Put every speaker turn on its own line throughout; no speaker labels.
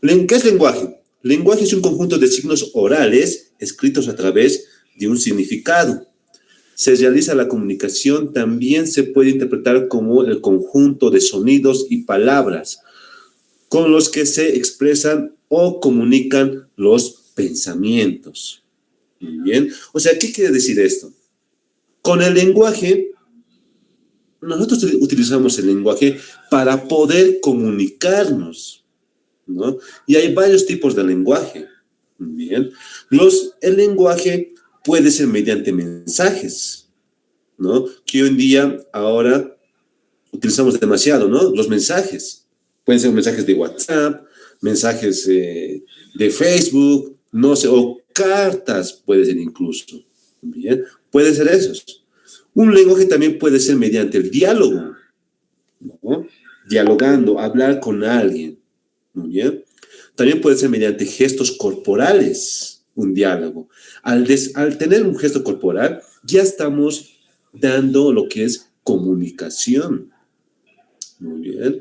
¿Qué es lenguaje? Lenguaje es un conjunto de signos orales escritos a través de un significado. Se realiza la comunicación, también se puede interpretar como el conjunto de sonidos y palabras con los que se expresan o comunican los pensamientos. Muy bien. O sea, ¿qué quiere decir esto? Con el lenguaje, nosotros utilizamos el lenguaje para poder comunicarnos, ¿no? Y hay varios tipos de lenguaje. Bien. El lenguaje puede ser mediante mensajes, ¿no? Que hoy en día, ahora, utilizamos demasiado, ¿no? Los mensajes. Pueden ser mensajes de WhatsApp, mensajes de Facebook, no sé, o cartas puede ser incluso. Bien, puede ser esos. Un lenguaje también puede ser mediante el diálogo, ¿no? Dialogando, hablar con alguien. Muy bien. También puede ser mediante gestos corporales, un diálogo. Al tener un gesto corporal, ya estamos dando lo que es comunicación. Muy bien.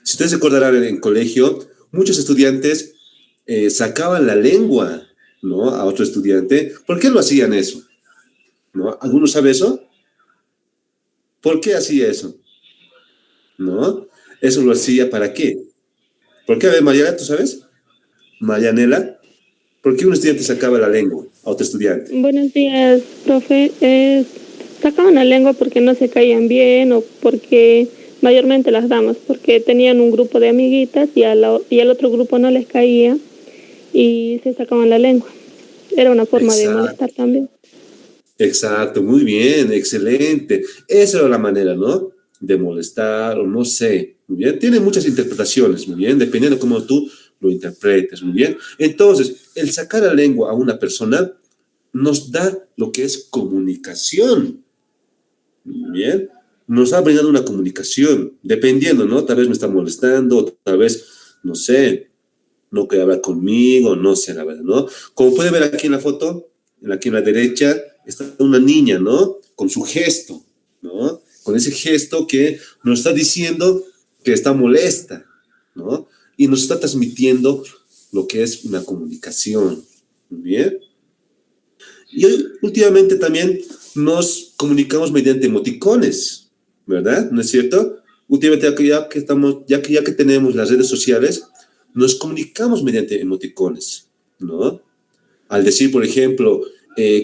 Si ustedes se acordarán en colegio, muchos estudiantes sacaban la lengua, ¿no? A otro estudiante. ¿Por qué lo hacían eso? ¿No? ¿Alguno sabe eso? ¿Por qué hacía eso? ¿No? Eso lo hacía ¿para qué? ¿Por qué? A ver, Mariana, ¿tú sabes? Marianela, ¿por qué un estudiante sacaba la lengua a otro estudiante?
Buenos días, profe. Sacaban la lengua porque no se caían bien o porque mayormente las damas, porque tenían un grupo de amiguitas y al otro grupo no les caía y se sacaban la lengua. Era una forma de
Exacto,
molestar también.
exacto, muy bien, excelente. Esa era la manera, ¿no? De molestar o no sé, muy bien. Tiene muchas interpretaciones, muy bien, dependiendo de cómo tú lo interpretes, muy bien. Entonces, el sacar la lengua a una persona nos da lo que es comunicación, muy bien. Nos ha brindado una comunicación, dependiendo, ¿no? Tal vez me está molestando, tal vez, no sé, no quiere hablar conmigo, no sé, la verdad, ¿no? Como puede ver aquí en la foto, aquí en la derecha, está una niña, ¿no? Con su gesto, ¿no? Con ese gesto que nos está diciendo que está molesta, ¿no? Y nos está transmitiendo lo que es una comunicación, ¿muy bien? Y hoy, últimamente también nos comunicamos mediante emoticones, ¿verdad? ¿No es cierto? Últimamente ya que tenemos las redes sociales, nos comunicamos mediante emoticones, ¿no? Al decir, por ejemplo,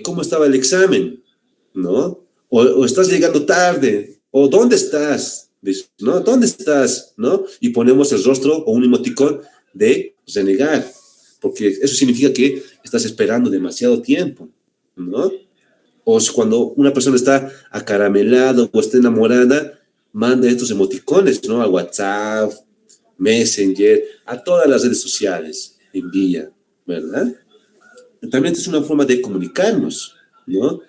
¿cómo estaba el examen? ¿No? O estás llegando tarde, o ¿dónde estás? ¿No? ¿Dónde estás? ¿No? Y ponemos el rostro o un emoticón de renegar, porque eso significa que estás esperando demasiado tiempo, ¿no? O cuando una persona está acaramelada o está enamorada, manda estos emoticones, ¿no? A WhatsApp, Messenger, a todas las redes sociales, envía, ¿verdad? También es una forma de comunicarnos, ¿no?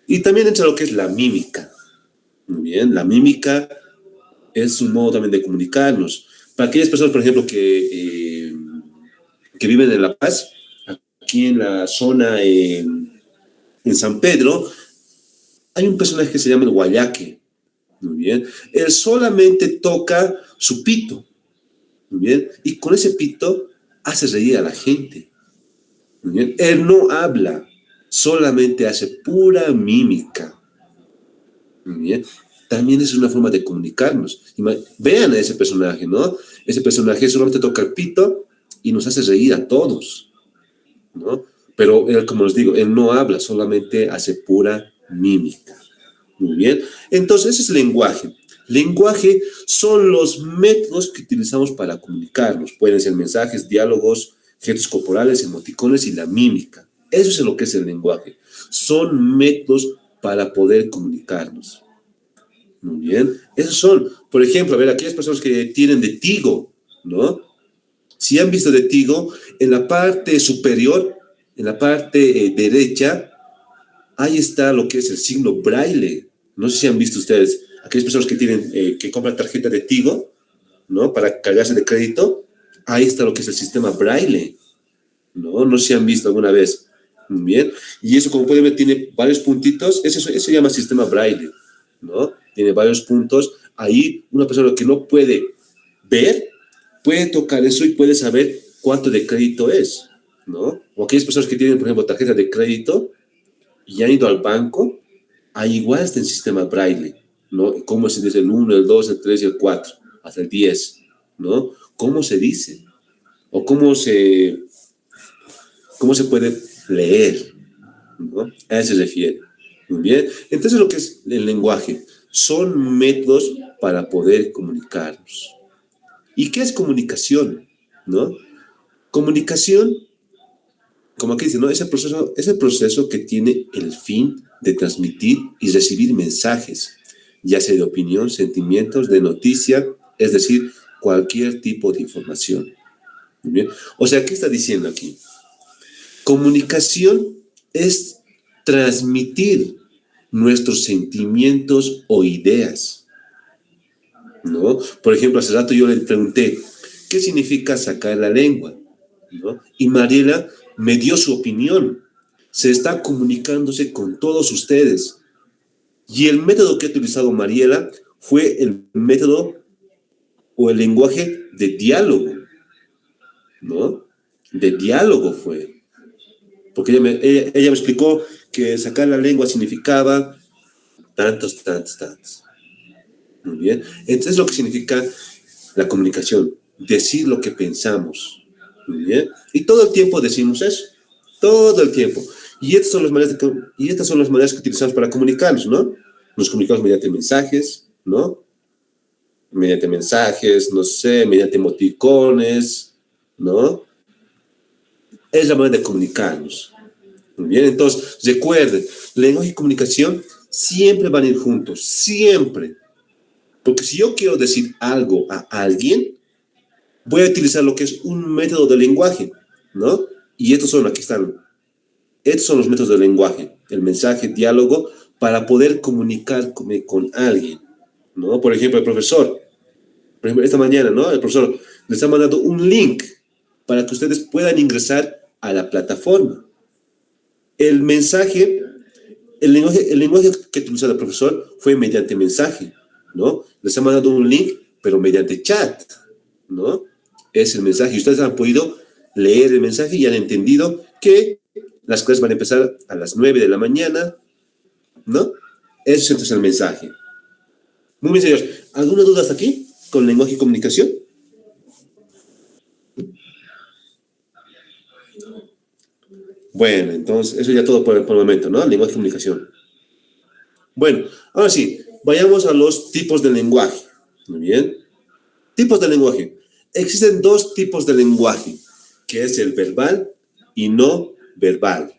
Y también entra lo que es la mímica, muy bien, la mímica es un modo también de comunicarnos. Para aquellas personas, por ejemplo, que viven en La Paz, aquí en la zona en San Pedro, hay un personaje que se llama el Guayaque, muy bien. Él solamente toca su pito, muy bien, y con ese pito hace reír a la gente, muy bien. Él no habla, solamente hace pura mímica, muy bien. También es una forma de comunicarnos. Vean a ese personaje, ¿no? Ese personaje solamente toca el pito y nos hace reír a todos, ¿no? Pero él, como les digo, él no habla, solamente hace pura mímica. Muy bien. Entonces, ese es lenguaje. Lenguaje son los métodos que utilizamos para comunicarnos. Pueden ser mensajes, diálogos, gestos corporales, emoticones y la mímica. Eso es lo que es el lenguaje. Son métodos para poder comunicarnos. Muy bien. Esos son, por ejemplo, a ver, aquellas personas que tienen de Tigo, ¿no? Si han visto de Tigo, en la parte superior, en la parte derecha, ahí está lo que es el signo braille. No sé si han visto ustedes, aquellas personas que tienen, que compran tarjeta de Tigo, ¿no? Para cargarse de crédito, ahí está lo que es el sistema braille, ¿no? No sé si han visto alguna vez. Bien. Y eso, como pueden ver, tiene varios puntitos. Eso se llama sistema braille, ¿no? Tiene varios puntos. Ahí, una persona que no puede ver, puede tocar eso y puede saber cuánto de crédito es, ¿no? O aquellas personas que tienen, por ejemplo, tarjeta de crédito y han ido al banco, ahí igual está el sistema Braille, ¿no? ¿Cómo se dice el 1, el 2, el 3 y el 4, hasta el 10, ¿no? ¿Cómo se dice? O cómo se puede leer, ¿no? A eso se refiere. Muy bien. Entonces, lo que es el lenguaje son métodos para poder comunicarnos. ¿Y qué es comunicación? ¿No? Comunicación, como aquí dice, ¿no? Es el proceso que tiene el fin de transmitir y recibir mensajes, ya sea de opinión, sentimientos, de noticia, es decir, cualquier tipo de información. Muy bien. O sea, ¿qué está diciendo aquí? Comunicación es transmitir nuestros sentimientos o ideas, ¿no? Por ejemplo, hace rato yo le pregunté, ¿qué significa sacar la lengua? ¿No? Y Mariela me dio su opinión. Se está comunicándose con todos ustedes. Y el método que ha utilizado Mariela fue el método o el lenguaje de diálogo, ¿no? De diálogo fue. Porque ella me explicó que sacar la lengua significaba tantos. Muy bien. Entonces, lo que significa la comunicación, decir lo que pensamos. Muy bien. Y todo el tiempo decimos eso. Todo el tiempo. Y estas son las maneras que utilizamos para comunicarnos, ¿no? Nos comunicamos mediante mensajes, ¿no? Mediante mensajes, no sé, mediante emoticones, ¿no? Es la manera de comunicarnos. Muy bien, entonces, recuerden, lenguaje y comunicación siempre van a ir juntos, siempre. Porque si yo quiero decir algo a alguien, voy a utilizar lo que es un método de lenguaje, ¿no? Y aquí están. Estos son los métodos de lenguaje, el mensaje, diálogo, para poder comunicarme con alguien, ¿no? Por ejemplo, esta mañana, ¿no? El profesor les ha mandado un link para que ustedes puedan ingresar a la plataforma. El mensaje, el lenguaje que utilizó el profesor fue mediante mensaje, ¿no? Les ha mandado un link, pero mediante chat, ¿no? Es el mensaje. Y ustedes han podido leer el mensaje y han entendido que las clases van a empezar a las 9 de la mañana, ¿no? Ese es el mensaje. Muy bien, señores. ¿Alguna duda hasta aquí con lenguaje y comunicación? Bueno, entonces, eso ya todo por el momento, ¿no? Lenguaje y comunicación. Bueno, ahora sí, vayamos a los tipos de lenguaje. Muy bien. Tipos de lenguaje. Existen dos tipos de lenguaje, que es el verbal y no verbal.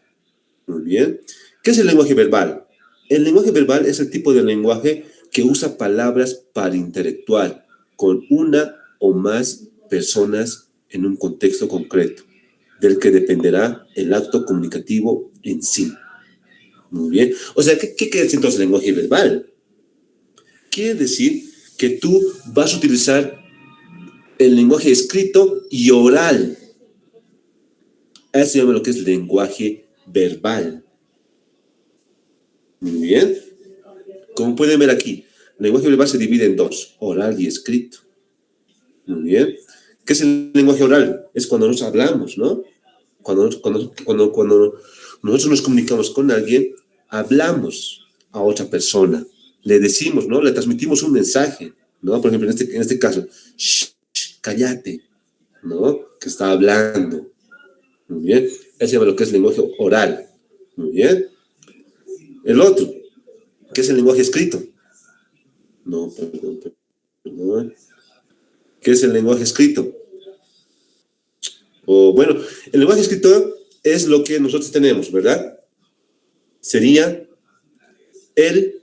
Muy bien. ¿Qué es el lenguaje verbal? El lenguaje verbal es el tipo de lenguaje que usa palabras para interactuar con una o más personas en un contexto concreto, del que dependerá el acto comunicativo en sí. Muy bien. O sea, ¿qué quiere decir entonces el lenguaje verbal? Quiere decir que tú vas a utilizar el lenguaje escrito y oral. Eso se llama lo que es lenguaje verbal. Muy bien. Como pueden ver aquí, el lenguaje verbal se divide en dos, oral y escrito. Muy bien. ¿Qué es el lenguaje oral? Es cuando nos hablamos, ¿no? Cuando nosotros nos comunicamos con alguien, hablamos a otra persona. Le decimos, ¿no? Le transmitimos un mensaje, ¿no? Por ejemplo, en este caso, cállate, ¿no? Que está hablando. Muy bien. Eso se llama lo que es lenguaje oral. Muy bien. El otro, ¿qué es el lenguaje escrito? No, perdón. ¿Qué es el lenguaje escrito? O bueno, el lenguaje escrito es lo que nosotros tenemos, ¿verdad? Sería el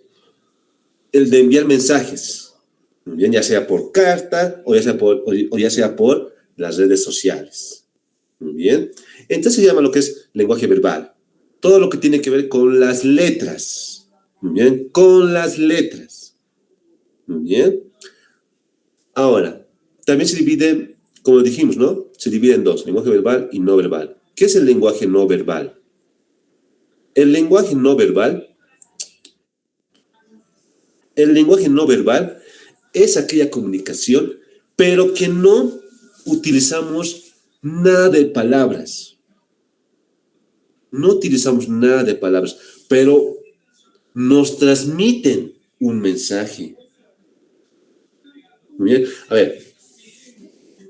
de enviar mensajes, muy bien, ya sea por carta o ya sea por las redes sociales. Muy bien. Entonces se llama lo que es lenguaje verbal. Todo lo que tiene que ver con las letras. Muy bien, con las letras. Muy bien. Ahora, también se divide, como dijimos, ¿no? Se divide en dos, lenguaje verbal y no verbal. ¿Qué es el lenguaje no verbal? El lenguaje no verbal es aquella comunicación, pero que no utilizamos nada de palabras. No utilizamos nada de palabras, pero nos transmiten un mensaje. Muy bien. A ver,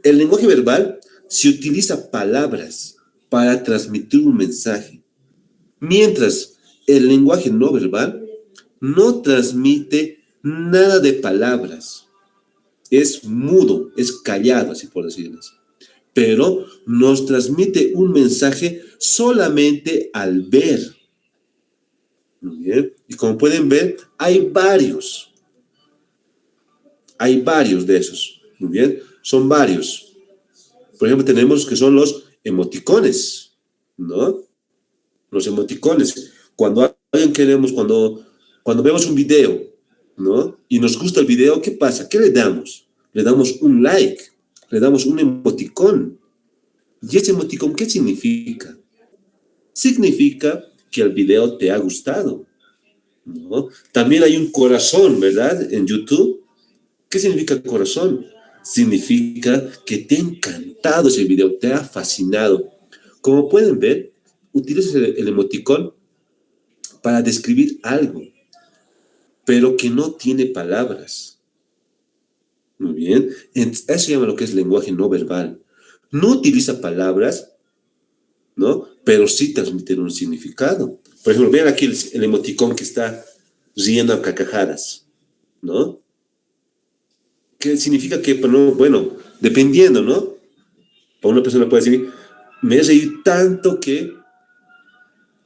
el lenguaje verbal se utiliza palabras para transmitir un mensaje, mientras el lenguaje no verbal no transmite nada de palabras. Es mudo, es callado, así por decirlo así. Pero nos transmite un mensaje solamente al ver. Muy bien. Y como pueden ver, hay varios de esos. Muy bien. Son varios. Por ejemplo, tenemos que son los emoticones, ¿no? Los emoticones. Cuando vemos un video, ¿no? Y nos gusta el video, ¿qué pasa? ¿Qué le damos? Le damos un like, le damos un emoticón. ¿Y ese emoticón qué significa? Significa que el video te ha gustado, ¿no? También hay un corazón, ¿verdad? En YouTube. ¿Qué significa corazón? Significa que te ha encantado ese video, te ha fascinado. Como pueden ver, utilizas el emoticón para describir algo, pero que no tiene palabras. Muy bien. Eso se llama lo que es lenguaje no verbal. No utiliza palabras, ¿no? Pero sí transmite un significado. Por ejemplo, vean aquí el emoticón que está riendo a carcajadas, ¿no? ¿Qué significa que, bueno, dependiendo, ¿no? Para una persona puede decir, me he reído tanto que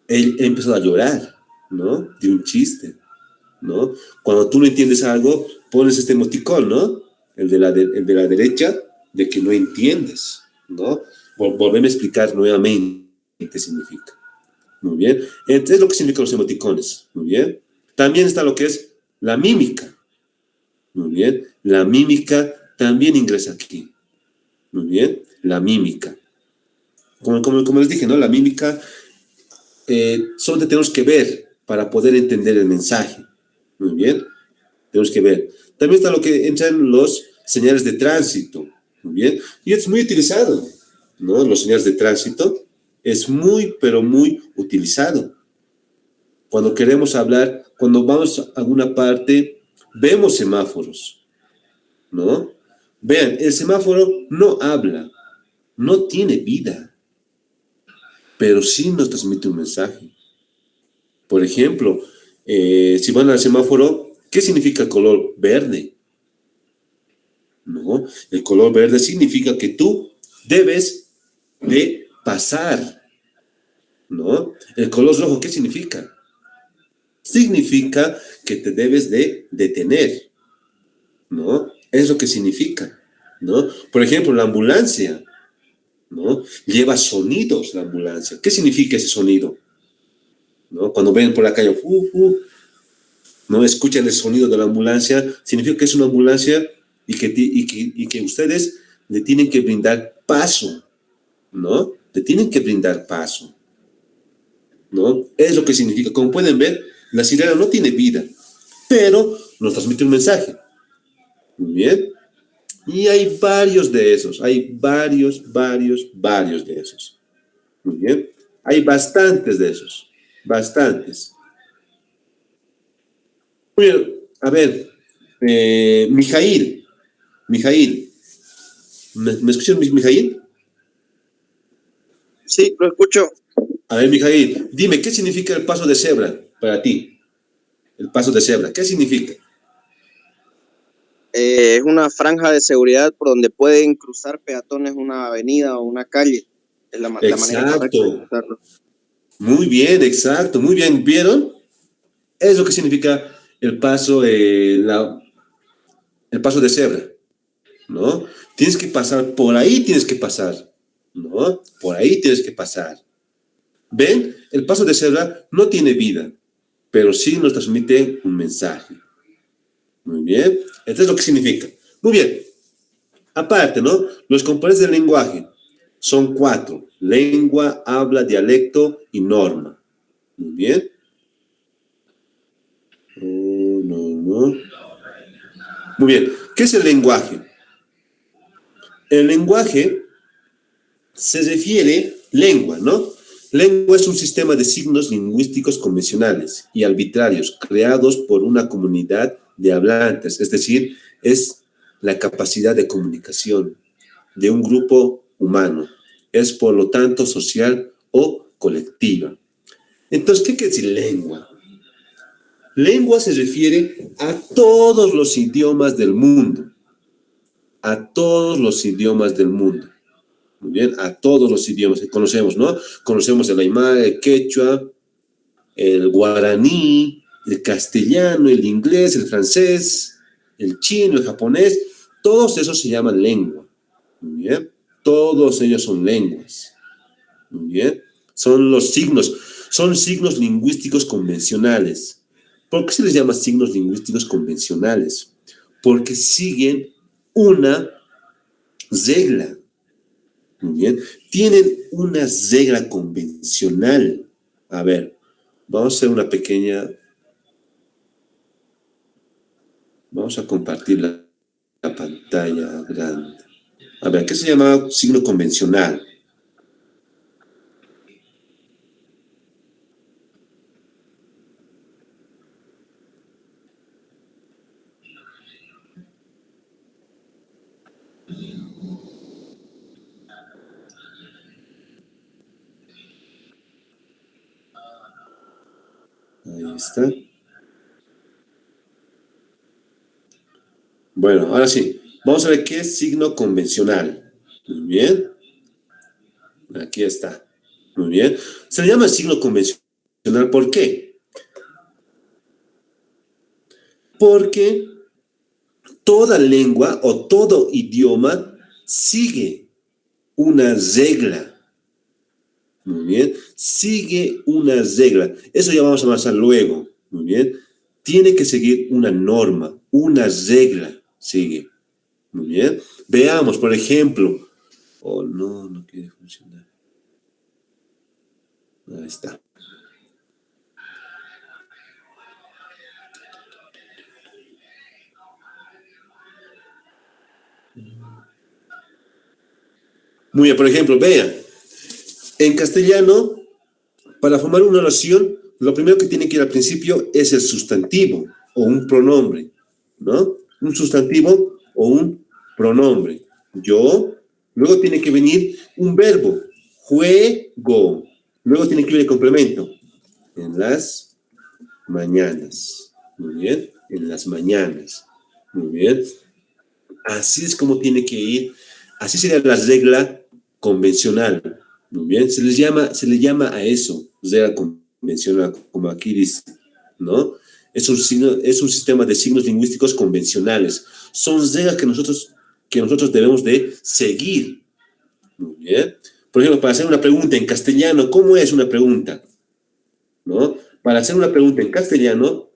he empezado a llorar, ¿no? De un chiste, ¿no? Cuando tú no entiendes algo, pones este emoticón, ¿no? El de la derecha, de que no entiendes, ¿no? Volveme a explicar nuevamente qué significa. Muy bien. Entonces, es lo que significan los emoticones. Muy bien. También está lo que es la mímica. Muy bien. La mímica también ingresa aquí. Muy bien. La mímica. Como les dije, ¿no? La mímica solo tenemos que ver para poder entender el mensaje. Muy bien. Tenemos que ver. También está lo que entran los señales de tránsito. Muy bien. Y es muy utilizado, ¿no? Los señales de tránsito es muy, pero muy utilizado. Cuando queremos hablar, cuando vamos a alguna parte, vemos semáforos, ¿no? Vean, el semáforo no habla, no tiene vida, pero sí nos transmite un mensaje. Por ejemplo, si van al semáforo, ¿qué significa el color verde? ¿No? El color verde significa que tú debes de pasar, ¿no? El color rojo, ¿qué significa? Significa que te debes de detener, ¿no? Es lo que significa, ¿no? Por ejemplo, la ambulancia, ¿no? Lleva sonidos la ambulancia. ¿Qué significa ese sonido? ¿No? Cuando ven por la calle, ¿no? Escuchan el sonido de la ambulancia, significa que es una ambulancia y que ustedes le tienen que brindar paso, ¿no? Le tienen que brindar paso, ¿no? Es lo que significa. Como pueden ver, la sirena no tiene vida, pero nos transmite un mensaje. Muy bien. Y hay varios de esos, hay varios de esos. Muy bien. Hay bastantes de esos, bastantes. Muy bien, a ver, Mijail, ¿me escuchas, Mijail?
Sí, lo escucho.
A ver, Mijail, dime, ¿qué significa el paso de cebra para ti? El paso de cebra, ¿qué significa?
Es una franja de seguridad por donde pueden cruzar peatones una avenida o una calle. Es la manera correcta de
Exacto,
cruzarlo.
muy bien, exacto, muy bien, ¿vieron? Es lo que significa el paso, el paso de cebra, ¿no? Tienes que pasar, por ahí tienes que pasar, ¿no? Por ahí tienes que pasar. ¿Ven? El paso de cebra no tiene vida, pero sí nos transmite un mensaje. Muy bien. Esto es lo que significa. Muy bien. Aparte, ¿no? Los componentes del lenguaje son 4. Lengua, habla, dialecto y norma. Muy bien. No. Muy bien. ¿Qué es el lenguaje? El lenguaje se refiere, lengua, ¿no? Lengua es un sistema de signos lingüísticos convencionales y arbitrarios creados por una comunidad de hablantes, es decir, es la capacidad de comunicación de un grupo humano. Es, por lo tanto, social o colectiva. Entonces, ¿qué quiere decir lengua? Lengua se refiere a todos los idiomas del mundo. A todos los idiomas del mundo. Muy bien, a todos los idiomas que conocemos, ¿no? Conocemos el aymara, el quechua, el guaraní, el castellano, el inglés, el francés, el chino, el japonés. Todos esos se llaman lengua. Muy bien, todos ellos son lenguas. Muy bien, son signos lingüísticos convencionales. ¿Por qué se les llama signos lingüísticos convencionales? Porque siguen una regla. Muy bien, tienen una regla convencional. A ver, vamos a hacer una pequeña... Vamos a compartir la pantalla grande. A ver, ¿qué se llama signo convencional? Ahí está. Bueno, ahora sí. Vamos a ver qué es signo convencional. Muy bien. Aquí está. Muy bien. Se le llama signo convencional. ¿Por qué? Porque toda lengua o todo idioma sigue una regla. Muy bien. Sigue una regla. Eso ya vamos a avanzar luego. Muy bien. Tiene que seguir una norma, una regla. Sigue. Muy bien. Veamos, por ejemplo. Oh, no, no quiere funcionar. Ahí está. Muy bien, por ejemplo, vean. En castellano, para formar una oración, lo primero que tiene que ir al principio es el sustantivo o un pronombre, ¿no? Un sustantivo o un pronombre. Yo, luego tiene que venir un verbo, juego. Luego tiene que venir el complemento, en las mañanas. Muy bien, en las mañanas. Muy bien. Así es como tiene que ir. Así sería la regla convencional. Muy bien, se le llama a eso, regla convencional, como aquí dice, ¿no? Es un sistema de signos lingüísticos convencionales. Son reglas que nosotros debemos de seguir. Muy bien. Por ejemplo, para hacer una pregunta en castellano, ¿cómo es una pregunta? ¿No? Para hacer una pregunta en castellano,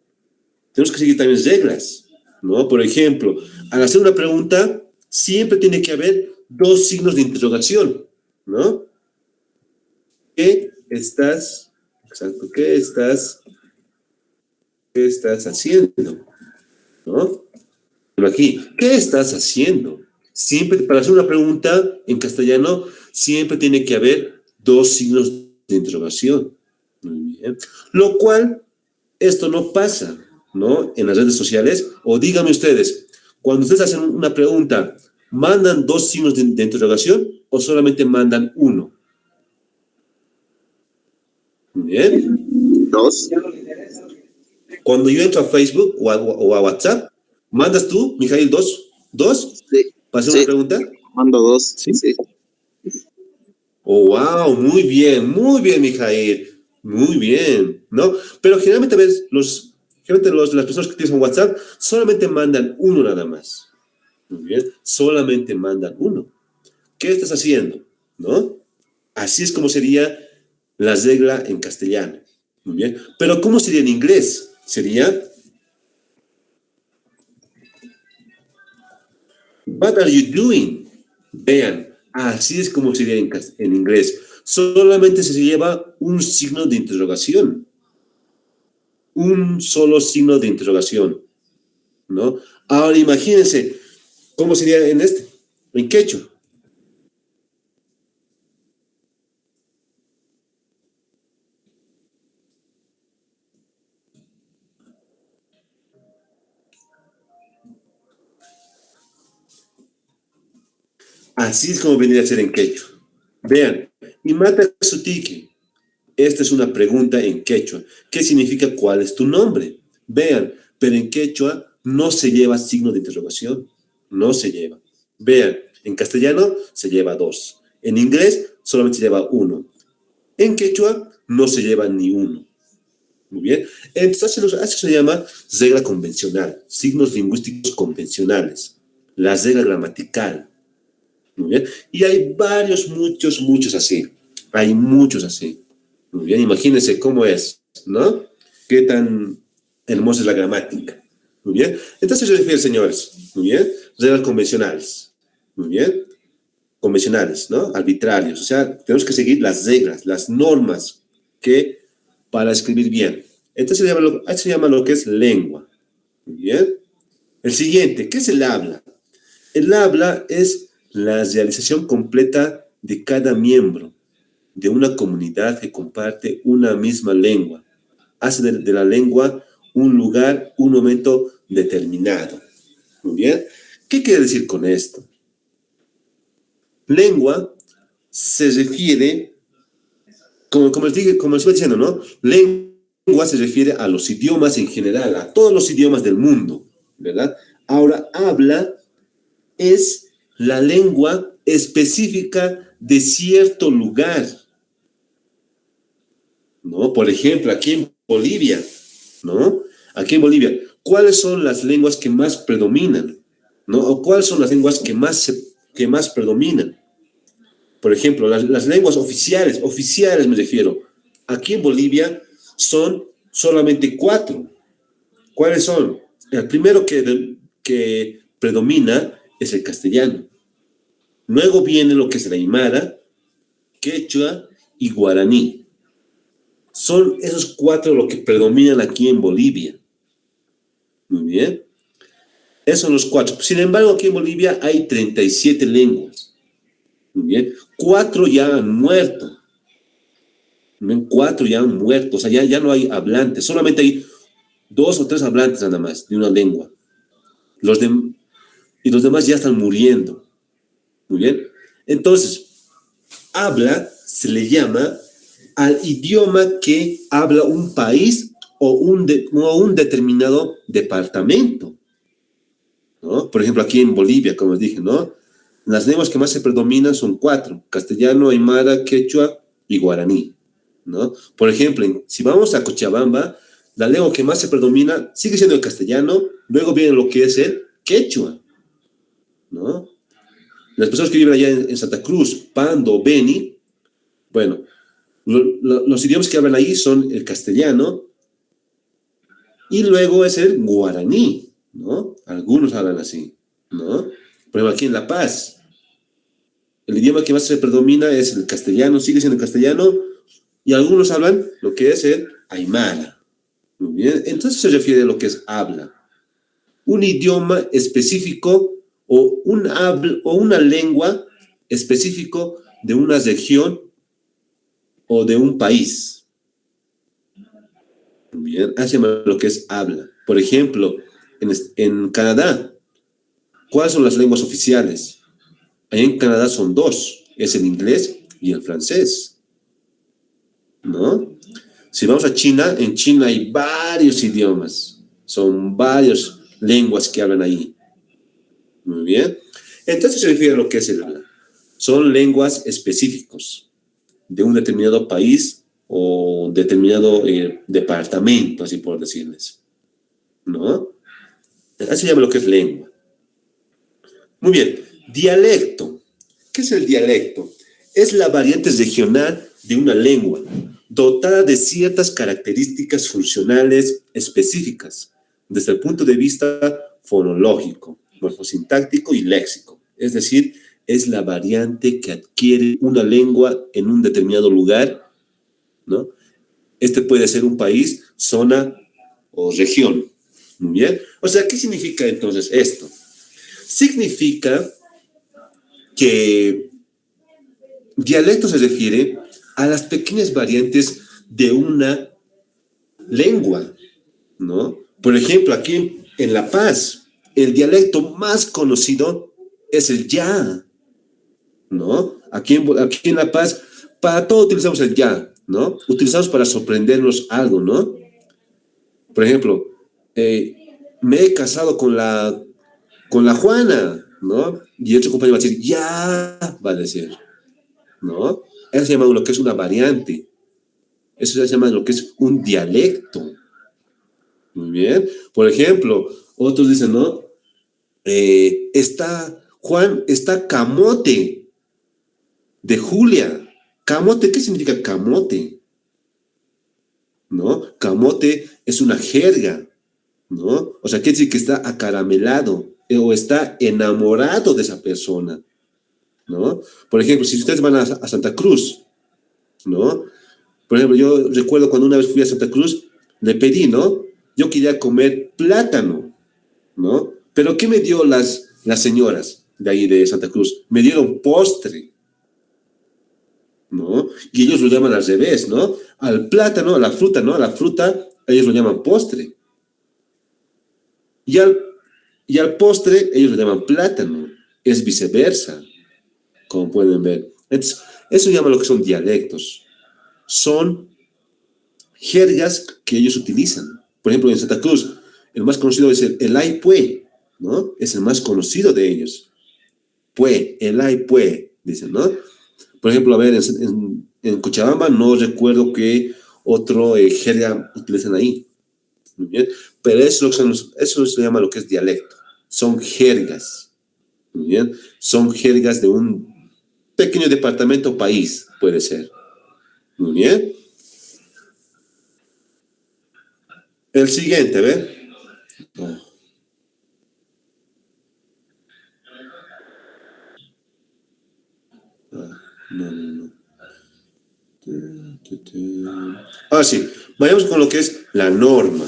tenemos que seguir también reglas, ¿no? Por ejemplo, al hacer una pregunta, siempre tiene que haber dos signos de interrogación, ¿no? ¿Qué estás haciendo? ¿No? Pero aquí, ¿qué estás haciendo? Siempre, para hacer una pregunta en castellano, siempre tiene que haber dos signos de interrogación. Muy bien. Lo cual, esto no pasa, ¿no? En las redes sociales. O díganme ustedes, cuando ustedes hacen una pregunta, ¿mandan dos signos de interrogación o solamente mandan uno? Bien.
Dos.
Cuando yo entro a Facebook o a WhatsApp, ¿mandas tú, Mijail, dos? ¿Dos?
Sí.
¿Para hacer
Sí.
una pregunta?
Mando dos.
Sí.
Sí.
Oh, wow, muy bien, Mijail. Muy bien, ¿no? Pero generalmente, las personas que utilizan WhatsApp solamente mandan uno nada más. Muy bien, solamente mandan uno. ¿Qué estás haciendo? ¿No? Así es como sería la regla en castellano. Muy bien. Pero ¿cómo sería en inglés? Sería What are you doing? Vean, así es como sería en inglés. Solamente se lleva un signo de interrogación. Un solo signo de interrogación, ¿no? Ahora imagínense, ¿cómo sería en quechua? Así es como vendría a ser en quechua. Vean, Imata Sutiki. Esta es una pregunta en quechua. ¿Qué significa cuál es tu nombre? Vean, pero en quechua no se lleva signo de interrogación. No se lleva. Vean, en castellano se lleva 2. En inglés solamente se lleva 1. En quechua no se lleva ni 1. Muy bien. Entonces, eso se llama regla convencional, signos lingüísticos convencionales, la regla gramatical. Muy bien. Y hay varios, muchos así. Hay muchos así. Muy bien. Imagínense cómo es, ¿no? Qué tan hermosa es la gramática. Muy bien. Entonces se refiere, señores. Muy bien. Reglas convencionales. Muy bien. Convencionales, ¿no? Arbitrarios. O sea, tenemos que seguir las reglas, las normas que para escribir bien. Entonces se llama lo que es lengua. Muy bien. El siguiente, ¿qué es el habla? El habla es la realización completa de cada miembro de una comunidad que comparte una misma lengua. Hace de la lengua un lugar, un momento determinado. Muy bien. ¿Qué quiere decir con esto? Lengua se refiere, como les estoy diciendo, ¿no? Lengua se refiere a los idiomas en general, a todos los idiomas del mundo, ¿verdad? Ahora, habla es la lengua específica de cierto lugar, ¿no? Por ejemplo, aquí en Bolivia, ¿no? Aquí en Bolivia, ¿cuáles son las lenguas que más predominan? ¿No? ¿O cuáles son las lenguas que más predominan? Por ejemplo, las lenguas oficiales me refiero, aquí en Bolivia son solamente 4. ¿Cuáles son? El primero que predomina es el castellano. Luego viene lo que es el aymara, quechua y guaraní. Son esos 4 los que predominan aquí en Bolivia. Muy bien. Esos son los 4. Sin embargo, aquí en Bolivia hay 37 lenguas. Muy bien. 4 ya han muerto. 4 ya han muerto. O sea, ya no hay hablantes. Solamente hay 2 o 3 hablantes nada más de una lengua. Y los demás ya están muriendo. Muy bien. Entonces, habla se le llama al idioma que habla un país o un determinado departamento, ¿no? Por ejemplo, aquí en Bolivia, como les dije, ¿no? Las lenguas que más se predominan son 4: castellano, aymara, quechua y guaraní, ¿no? Por ejemplo, si vamos a Cochabamba, la lengua que más se predomina sigue siendo el castellano, luego viene lo que es el quechua, ¿no? Las personas que viven allá en Santa Cruz, Pando, Beni, bueno, los idiomas que hablan ahí son el castellano y luego es el guaraní, ¿no? Algunos hablan así, ¿no? Por ejemplo, aquí en La Paz, el idioma que más se predomina es el castellano, sigue siendo el castellano, y algunos hablan lo que es el aymara. Muy bien, entonces se refiere a lo que es habla. Un idioma específico o una lengua específico de una región o de un país. Bien, hacia lo que es habla. Por ejemplo, en Canadá, ¿cuáles son las lenguas oficiales? Ahí en Canadá son 2, es el inglés y el francés, ¿no? Si vamos a China, en China hay varios idiomas, son varias lenguas que hablan ahí. Muy bien. Entonces se refiere a lo que es el habla. Son lenguas específicos de un determinado país o determinado departamento, así por decirles, ¿no? Así se llama lo que es lengua. Muy bien, dialecto. ¿Qué es el dialecto? Es la variante regional de una lengua, dotada de ciertas características funcionales específicas, desde el punto de vista fonológico, morfosintáctico y léxico. Es decir, es la variante que adquiere una lengua en un determinado lugar, ¿no? Este puede ser un país, zona o región. Muy bien. O sea, ¿qué significa entonces esto? Significa que dialecto se refiere a las pequeñas variantes de una lengua, ¿no? Por ejemplo, aquí en La Paz, el dialecto más conocido es el ya. ¿no? Aquí en La Paz, para todo utilizamos el ya, ¿no? Utilizamos para sorprendernos algo, ¿no? Por ejemplo, me he casado con la Juana, ¿no? Y otro compañero va a decir, ya, va a decir, ¿no? Eso se llama lo que es una variante. Eso se llama lo que es un dialecto. Muy bien. Por ejemplo, otros dicen, ¿no? Juan está camote de Julia. Camote, ¿qué significa camote? ¿No? Camote es una jerga, ¿no? O sea, quiere decir que está acaramelado o está enamorado de esa persona, ¿no? Por ejemplo, si ustedes van a Santa Cruz, ¿no? Por ejemplo, yo recuerdo cuando una vez fui a Santa Cruz, le pedí, ¿no? Yo quería comer plátano, ¿no? Pero ¿qué me dio las señoras de ahí de Santa Cruz? Me dieron postre, ¿no? Y ellos lo llaman al revés, ¿no? Al plátano, a la fruta, ¿no? A la fruta, ellos lo llaman postre. Y al, y al postre, ellos lo llaman plátano. Es viceversa, como pueden ver. Entonces, eso llama lo que son dialectos. Son jergas que ellos utilizan. Por ejemplo, en Santa Cruz, el más conocido es el ay pue, ¿no? Es el más conocido de ellos. Pue, el ay pue, dicen, ¿no? Por ejemplo, a ver, en Cochabamba no recuerdo qué otro jerga utilizan ahí. Muy bien. Pero eso se llama lo que es dialecto. Son jergas. Muy bien. Son jergas de un pequeño departamento o país, puede ser. Muy bien. El siguiente, a ver. Oh. No. Ah, sí. Vayamos con lo que es la norma,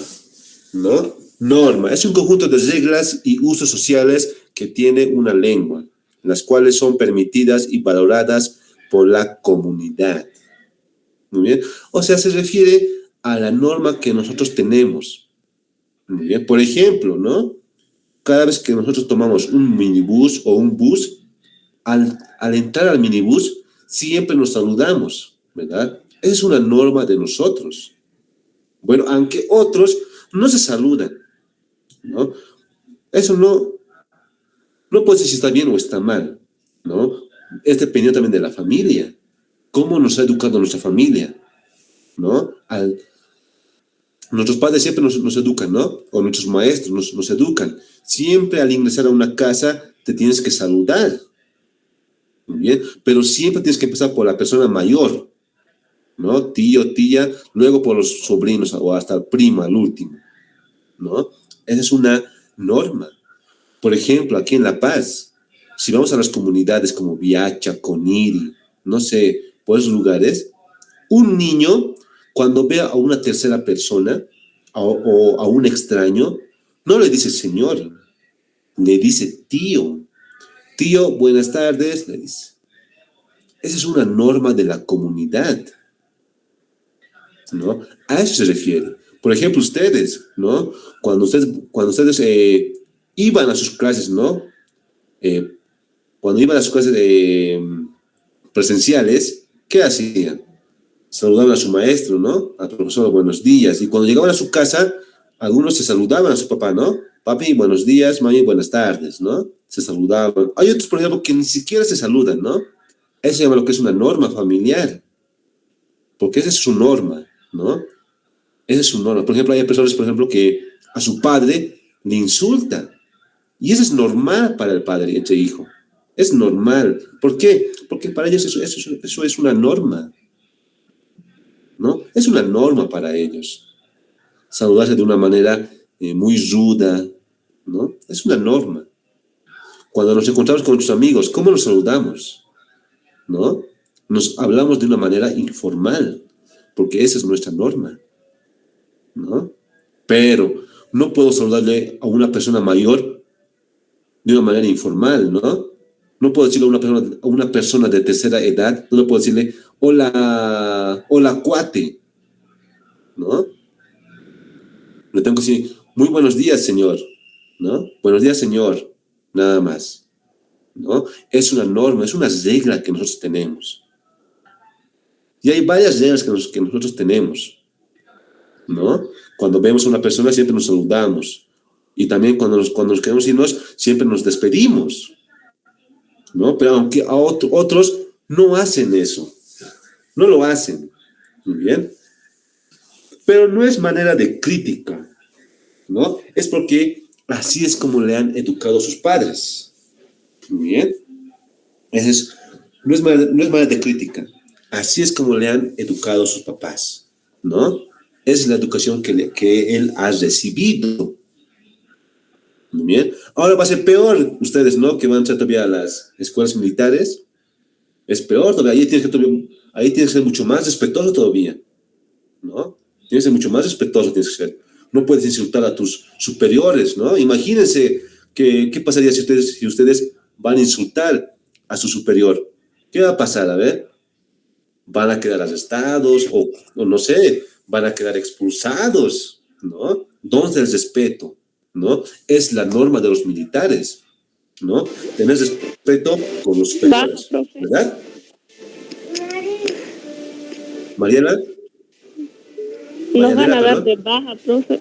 ¿no? Norma. Es un conjunto de reglas y usos sociales que tiene una lengua, las cuales son permitidas y valoradas por la comunidad. Muy bien. O sea, se refiere a la norma que nosotros tenemos. Muy bien. Por ejemplo, ¿no? Cada vez que nosotros tomamos un minibús o un bus, al entrar al minibús, siempre nos saludamos, ¿verdad? Esa es una norma de nosotros. Bueno, aunque otros no se saludan, ¿no? Eso no puede decir si está bien o está mal, ¿no? Es dependiendo también de la familia. ¿Cómo nos ha educado nuestra familia? ¿No? Nuestros padres siempre nos educan, ¿no? O nuestros maestros nos educan. Siempre al ingresar a una casa te tienes que saludar. Muy bien, pero siempre tienes que empezar por la persona mayor, ¿no? Tío, tía, luego por los sobrinos o hasta el primo, al último, ¿no? Esa es una norma. Por ejemplo, aquí en La Paz, si vamos a las comunidades como Viacha, Coniri, no sé, por esos lugares, un niño, cuando ve a una tercera persona o a un extraño, no le dice señor, le dice tío. Tío, buenas tardes, le dice. Esa es una norma de la comunidad, ¿no? A eso se refiere. Por ejemplo, ustedes, ¿no? Cuando ustedes iban a sus clases, ¿no? Eh, Cuando iban a sus clases presenciales, ¿qué hacían? Saludaban a su maestro, ¿no? Al profesor, buenos días. Y cuando llegaban a su casa, algunos se saludaban a su papá, ¿no? Papi, buenos días, mami, buenas tardes, ¿no? Se saludaban. Hay otros, por ejemplo, que ni siquiera se saludan, ¿no? Eso se llama lo que es una norma familiar, porque esa es su norma, ¿no? Esa es su norma. Por ejemplo, hay personas, por ejemplo, que a su padre le insultan. Y eso es normal para el padre entre hijo. Es normal. ¿Por qué? Porque para ellos eso es una norma, ¿no? Es una norma para ellos. Saludarse de una manera muy ruda, ¿no? Es una norma. Cuando nos encontramos con nuestros amigos, ¿cómo nos saludamos? ¿No? Nos hablamos de una manera informal, porque esa es nuestra norma, ¿no? Pero no puedo saludarle a una persona mayor de una manera informal, ¿no? No puedo decirle a una persona de tercera edad, no le puedo decirle, hola, cuate, ¿no? Le tengo que decir, muy buenos días, señor, ¿no? Buenos días, señor, nada más, ¿no? Es una norma, es una regla que nosotros tenemos. Y hay varias reglas que nosotros tenemos, ¿no? Cuando vemos a una persona siempre nos saludamos. Y también cuando nos queremos irnos, siempre nos despedimos, ¿no? Pero aunque otros no hacen eso, no lo hacen, ¿muy bien? Pero no es manera de crítica, ¿no? Es porque así es como le han educado sus padres, ¿muy bien? No es manera de crítica, así es como le han educado sus papás, ¿no? Es la educación que él ha recibido. Muy bien. Ahora va a ser peor ustedes, ¿no? Que van a entrar todavía a las escuelas militares. Es peor todavía. Ahí tienes que ser mucho más respetuoso todavía, ¿no? Tienes que ser mucho más respetuoso, tienes que ser. No puedes insultar a tus superiores, ¿no? Imagínense qué pasaría si ustedes van a insultar a su superior. ¿Qué va a pasar? A ver, van a quedar arrestados o no sé, van a quedar expulsados, ¿no? ¿Dónde el respeto? ¿No? Es la norma de los militares, ¿no? Tener respeto con los superiores, ¿verdad? Mariela.
Nos van a dar de baja, profe.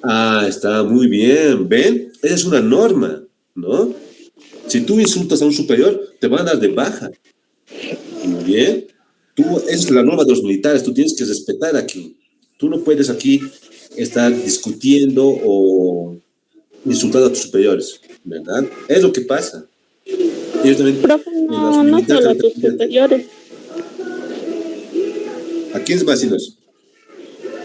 Ah, está muy bien. ¿Ven? Esa es una norma, ¿no? Si tú insultas a un superior, te van a dar de baja. Muy bien. Esa es la norma de los militares, tú tienes que respetar aquí. Tú no puedes aquí estar discutiendo o insultando a tus superiores, ¿verdad? Es lo que pasa. Ellos también,
profe, no solo a tus superiores.
¿A quiénes más, Sinos?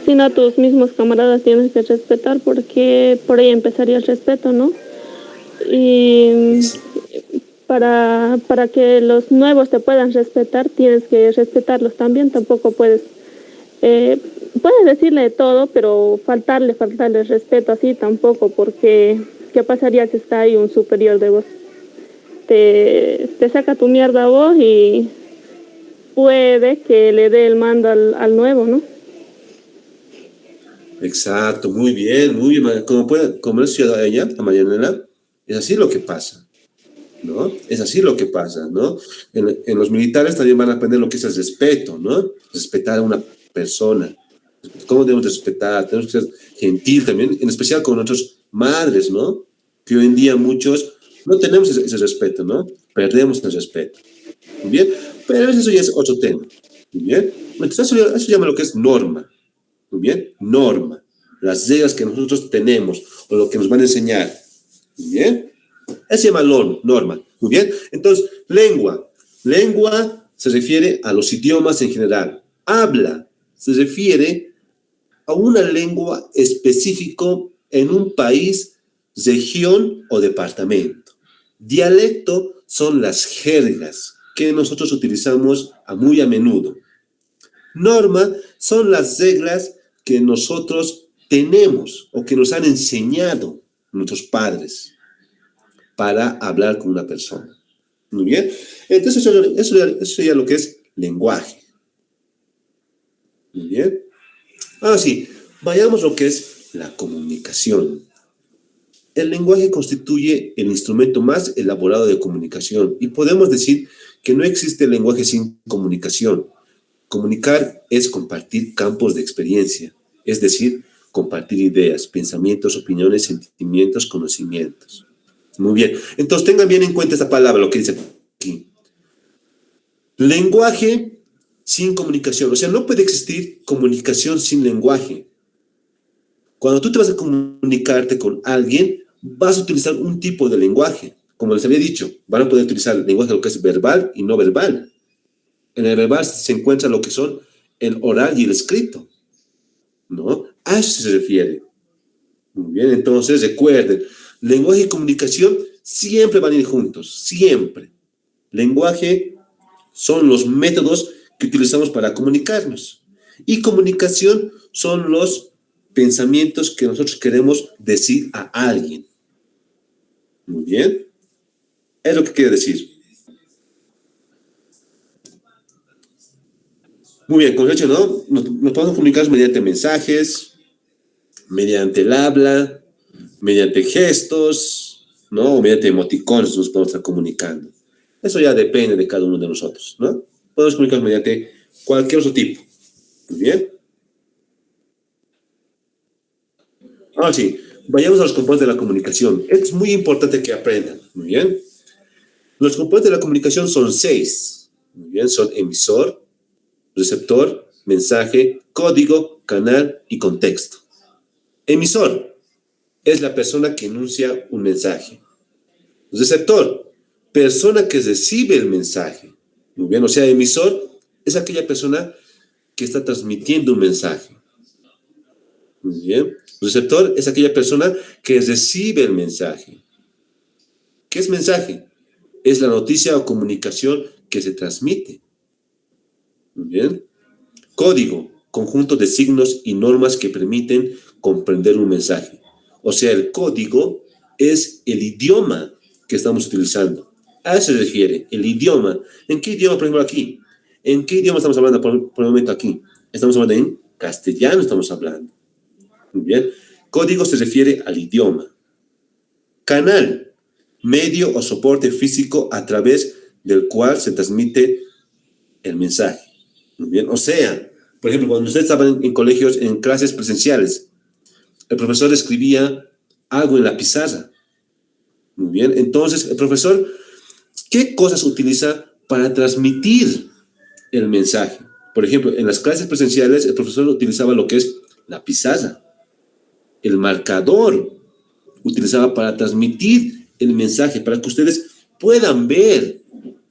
Sino a tus mismos camaradas tienes que respetar, porque por ahí empezaría el respeto, ¿no? Y para que los nuevos te puedan respetar, tienes que respetarlos también. Tampoco puedes decirle de todo, pero faltarle respeto así tampoco, porque ¿qué pasaría si está ahí un superior de vos? Te saca tu mierda a vos y puede que le dé el mando al nuevo, ¿no?
Exacto, muy bien, muy bien. Como es ciudadana, a Marianela, es así lo que pasa, ¿no? Es así lo que pasa, ¿no? En los militares también van a aprender lo que es el respeto, ¿no? Respetar a una persona. ¿Cómo debemos respetar? Tenemos que ser gentil también, en especial con nuestras madres, ¿no? Que hoy en día muchos no tenemos ese respeto, ¿no? Perdemos el respeto. ¿Muy bien? Pero eso ya es otro tema. ¿Muy bien? Entonces eso llama lo que es norma. ¿Muy bien? Norma. Las reglas que nosotros tenemos o lo que nos van a enseñar. ¿Muy bien? Eso se llama norma. ¿Muy bien? Entonces, lengua. Lengua se refiere a los idiomas en general. Habla se refiere a una lengua específico en un país, región o departamento. Dialecto son las jergas que nosotros utilizamos muy a menudo. Norma son las reglas que nosotros tenemos o que nos han enseñado nuestros padres para hablar con una persona. Muy bien. Entonces, eso sería lo que es lenguaje. Muy bien. Ahora sí, vayamos a lo que es la comunicación. El lenguaje constituye el instrumento más elaborado de comunicación y podemos decir que no existe lenguaje sin comunicación. Comunicar es compartir campos de experiencia, es decir, compartir ideas, pensamientos, opiniones, sentimientos, conocimientos. Muy bien, entonces tengan bien en cuenta esta palabra, lo que dice aquí. Lenguaje sin comunicación, o sea, no puede existir comunicación sin lenguaje. Cuando tú te vas a comunicarte con alguien, vas a utilizar un tipo de lenguaje. Como les había dicho, van a poder utilizar el lenguaje lo que es verbal y no verbal. En el verbal se encuentra lo que son el oral y el escrito, ¿no? A eso se refiere. Muy bien, entonces recuerden, lenguaje y comunicación siempre van a ir juntos, siempre. Lenguaje son los métodos que utilizamos para comunicarnos. Y comunicación son los pensamientos que nosotros queremos decir a alguien. Muy bien. Es lo que quiere decir. Muy bien, con hecho, ¿no? Nos podemos comunicar mediante mensajes, mediante el habla, mediante gestos, ¿no? O mediante emoticones nos podemos estar comunicando. Eso ya depende de cada uno de nosotros, ¿no? Podemos comunicarnos mediante cualquier otro tipo. Muy bien. Ahora sí, vayamos a los componentes de la comunicación. Esto es muy importante que aprendan. Muy bien. Los componentes de la comunicación son 6. Muy bien, son emisor, receptor, mensaje, código, canal y contexto. Emisor es la persona que enuncia un mensaje. Receptor, persona que recibe el mensaje. Muy bien, o sea, emisor es aquella persona que está transmitiendo un mensaje. Muy bien. Receptor es aquella persona que recibe el mensaje. ¿Qué es mensaje? Es la noticia o comunicación que se transmite. Muy bien. Código, conjunto de signos y normas que permiten comprender un mensaje. O sea, el código es el idioma que estamos utilizando. A eso se refiere, el idioma. ¿En qué idioma, por ejemplo, aquí? ¿En qué idioma estamos hablando por el momento aquí? Estamos hablando en castellano, estamos hablando. Muy bien. Código se refiere al idioma. Canal, medio o soporte físico a través del cual se transmite el mensaje. Muy bien. O sea, por ejemplo, cuando ustedes estaban en colegios, en clases presenciales, el profesor escribía algo en la pizarra. Muy bien. Entonces, el profesor, ¿qué cosas utiliza para transmitir el mensaje? Por ejemplo, en las clases presenciales, el profesor utilizaba lo que es la pizarra. El marcador utilizaba para transmitir el mensaje, para que ustedes puedan ver,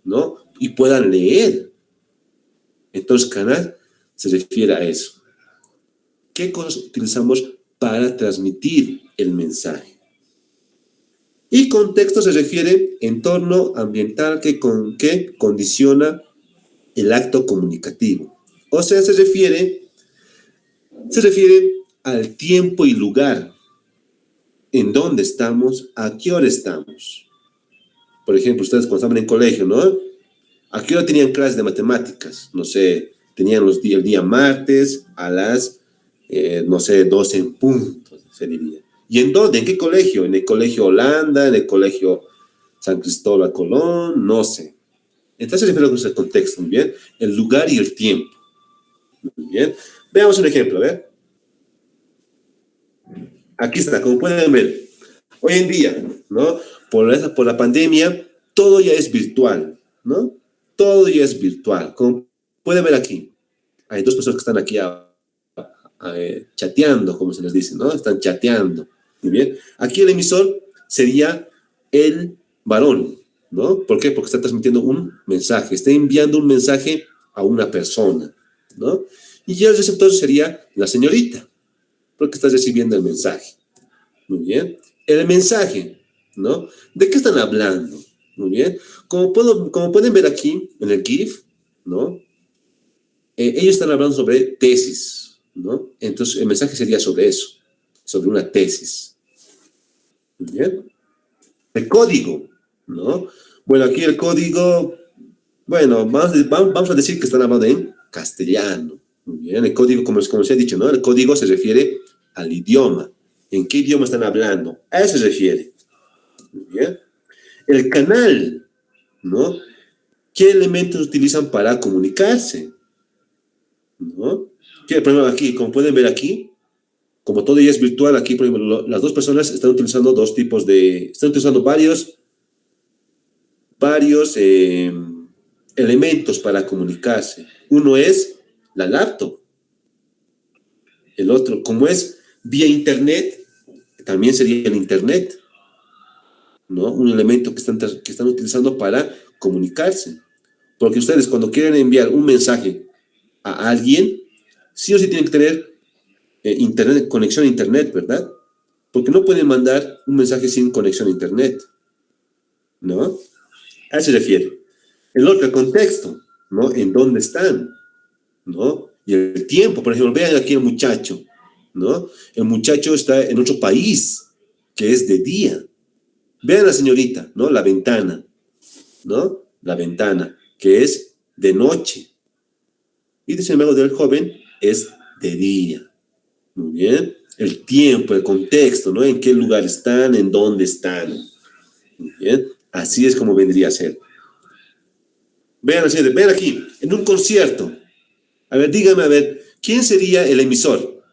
¿no? Y puedan leer. Entonces, canal se refiere a eso. ¿Qué cosas utilizamos para transmitir el mensaje? Y contexto se refiere a entorno ambiental que condiciona el acto comunicativo. O sea, se refiere al tiempo y lugar en dónde estamos, a qué hora estamos. Por ejemplo, ustedes cuando estaban en colegio, ¿no? ¿A qué hora tenían clases de matemáticas? No sé, tenían el día martes a las, no sé, 12 en punto, se diría. ¿Y en dónde? ¿En qué colegio? ¿En el colegio Holanda? ¿En el colegio San Cristóbal Colón? No sé. Entonces, se refiere a el contexto, muy bien. El lugar y el tiempo. Muy bien. Veamos un ejemplo, ¿ver? Aquí está, como pueden ver. Hoy en día, ¿no? Por la pandemia, todo ya es virtual, ¿no? Todo ya es virtual. Como pueden ver aquí, hay dos personas que están aquí chateando, como se les dice, ¿no? Están chateando. Muy bien. Aquí el emisor sería el varón, ¿no? ¿Por qué? Porque está transmitiendo un mensaje, está enviando un mensaje a una persona, ¿no? Y el receptor sería la señorita, porque está recibiendo el mensaje. Muy bien. El mensaje, ¿no? ¿De qué están hablando? Muy bien. Como pueden ver aquí en el GIF, ¿no? Ellos están hablando sobre tesis, ¿no? Entonces el mensaje sería sobre eso, sobre una tesis. Muy bien. El código, ¿no? Bueno, aquí el código, bueno, vamos a decir que están hablando en castellano. Muy bien. El código, como se ha dicho, ¿no? El código se refiere al idioma. ¿En qué idioma están hablando? A eso se refiere. Muy bien. El canal, ¿no? ¿Qué elementos utilizan para comunicarse? ¿No? ¿Qué problema aquí? Como pueden ver aquí, como todo ya es virtual, aquí, por ejemplo, las dos personas están utilizando están utilizando varios elementos para comunicarse. Uno es la laptop. El otro, como es vía internet, también sería el internet, ¿no? Un elemento que están utilizando para comunicarse. Porque ustedes cuando quieren enviar un mensaje a alguien, sí o sí tienen que tener internet, conexión a internet, ¿verdad? Porque no pueden mandar un mensaje sin conexión a internet, ¿no? A eso se refiere. El otro, el contexto, ¿no? En dónde están, ¿no? Y el tiempo, por ejemplo, vean aquí el muchacho, ¿no? El muchacho está en otro país, que es de día. Vean la señorita, ¿no? La ventana, ¿no? La ventana, que es de noche. Y sin embargo, del joven es de día. Muy bien. El tiempo, el contexto, ¿no? En qué lugar están, en dónde están. Muy bien, así es como vendría a ser. Vean, vean aquí, en un concierto. A ver, dígame, a ver, ¿quién sería el emisor?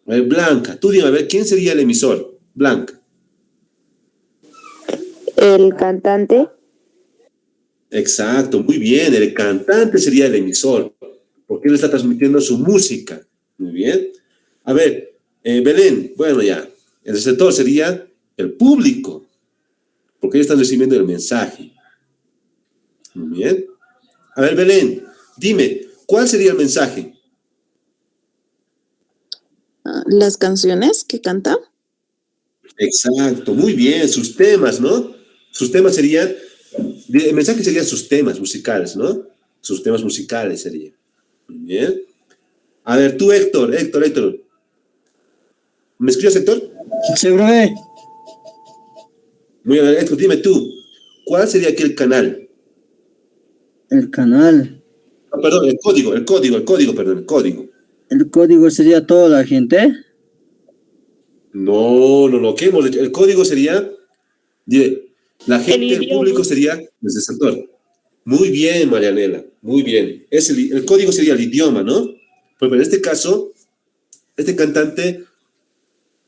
A ver, Blanca, tú dime, a ver, ¿quién sería el emisor? Blanca.
El cantante.
Exacto, muy bien, el cantante sería el emisor, porque él está transmitiendo su música. Muy bien. A ver, Belén, bueno, ya, el receptor sería el público, porque ellos están recibiendo el mensaje. Muy bien. A ver, Belén, dime, ¿cuál sería el mensaje?
Las canciones que canta.
Exacto, muy bien, sus temas, ¿no? Sus temas serían, el mensaje serían sus temas musicales, ¿no? Sus temas musicales serían. Muy bien. A ver, tú, Héctor. ¿Me escuchas, Héctor?
Sí, profe.
Muy bien, Héctor, dime tú, ¿cuál sería aquel canal?
El canal.
Ah, perdón, el código, perdón, el código.
El código sería toda la gente.
No, ¿qué hemos dicho? El código sería, la
El
gente, el
idioma.
público sería el receptor. Muy bien, Marianela, muy bien. El código sería el idioma, ¿no? Pues en este caso, este cantante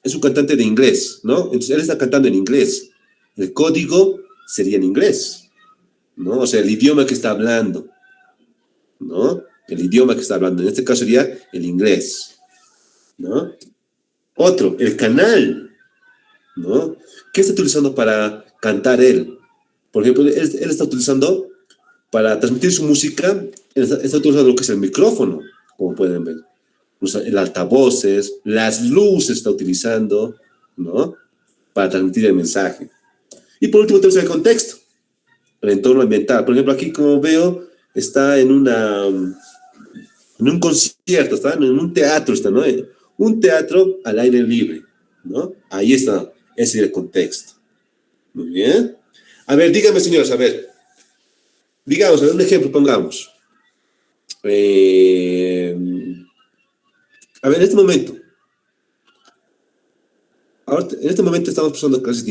es un cantante de inglés, ¿no? Entonces él está cantando en inglés. El código sería en inglés, ¿no? O sea, el idioma que está hablando, ¿no? El idioma que está hablando. En este caso sería el inglés, ¿no? Otro, el canal, ¿no? ¿Qué está utilizando para cantar él? Por ejemplo, él está utilizando para transmitir su música, está utilizando lo que es el micrófono, como pueden ver. Usa el altavoces, las luces está utilizando, ¿no? Para transmitir el mensaje. Y por último tenemos el contexto, el entorno ambiental. Por ejemplo, aquí como veo, está en un concierto, está en un teatro, está, ¿no? Un teatro al aire libre, ¿no? Ahí está, ese es el contexto. Muy bien. A ver, díganme, señores, a ver. Digamos, un ejemplo, pongamos. A ver, en este momento, en este momento estamos pasando clases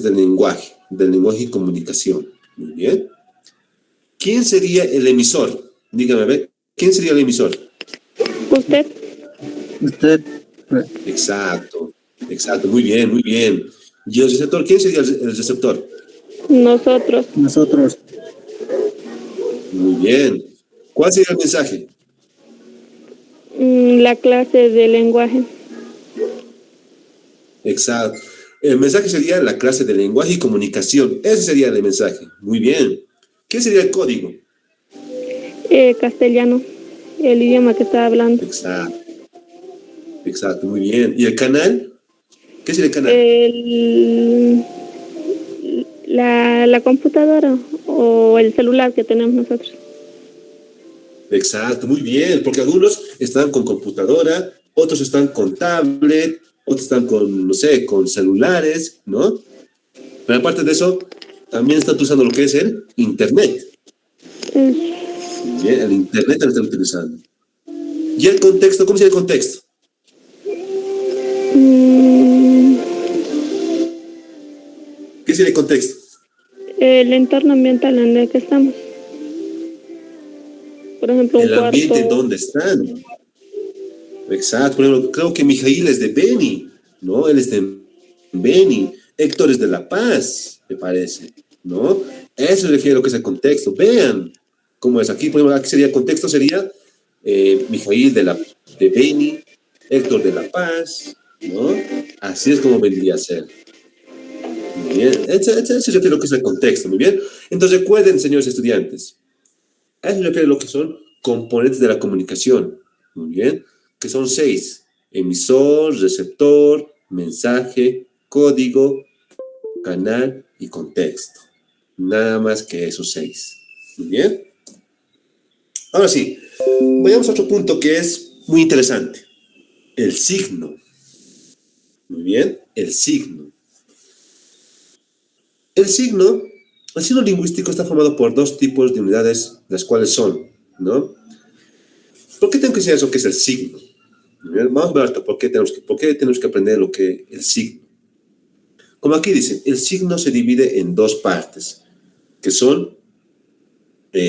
del lenguaje y comunicación. Muy bien. ¿Quién sería el emisor? Dígame, a ver, ¿quién sería el emisor?
¿Usted?
Usted.
Exacto, muy bien, muy bien. ¿Y el receptor? ¿Quién sería el receptor?
Nosotros.
Nosotros.
Muy bien. ¿Cuál sería el mensaje?
La clase de lenguaje.
Exacto. El mensaje sería la clase de lenguaje y comunicación. Ese sería el mensaje. Muy bien. ¿Qué sería el código?
Castellano, el idioma que está hablando.
Exacto, muy bien. ¿Y el canal? ¿Qué sería el canal?
La computadora o el celular que tenemos nosotros.
Exacto, muy bien, porque algunos están con computadora, otros están con tablet, otros están con, no sé, con celulares, ¿no? Pero aparte de eso, también están usando lo que es el Internet. Bien, el Internet lo están utilizando. ¿Y el contexto? ¿Cómo sería el contexto? ¿Qué sería el contexto?
El entorno ambiental en el que estamos. Por ejemplo, un
el ambiente
cuarto.
en donde están. Exacto, por ejemplo, creo que Mijail es de Beni, ¿no? Él es de Beni. Héctor es de La Paz, me parece, ¿no? Eso se refiere a lo que es el contexto. Vean cómo es aquí. Por ejemplo, aquí sería el contexto, sería Mijail de Beni, Héctor de La Paz, ¿no? Así es como vendría a ser. Muy bien. Ese se refiere a lo que es el contexto, muy bien. Entonces recuerden, señores estudiantes, eso se refiere a lo que son componentes de la comunicación, muy bien, que son 6: emisor, receptor, mensaje, código, canal y contexto. Nada más que esos 6. Muy bien. Ahora sí, vayamos a otro punto que es muy interesante. El signo. Muy bien, el signo. El signo lingüístico está formado por 2 tipos de unidades, las cuales son, ¿no? ¿Por qué tengo que enseñar eso que es el signo? Vamos a ver por qué tenemos que aprender lo que el signo. Como aquí dice, el signo se divide en dos partes, que son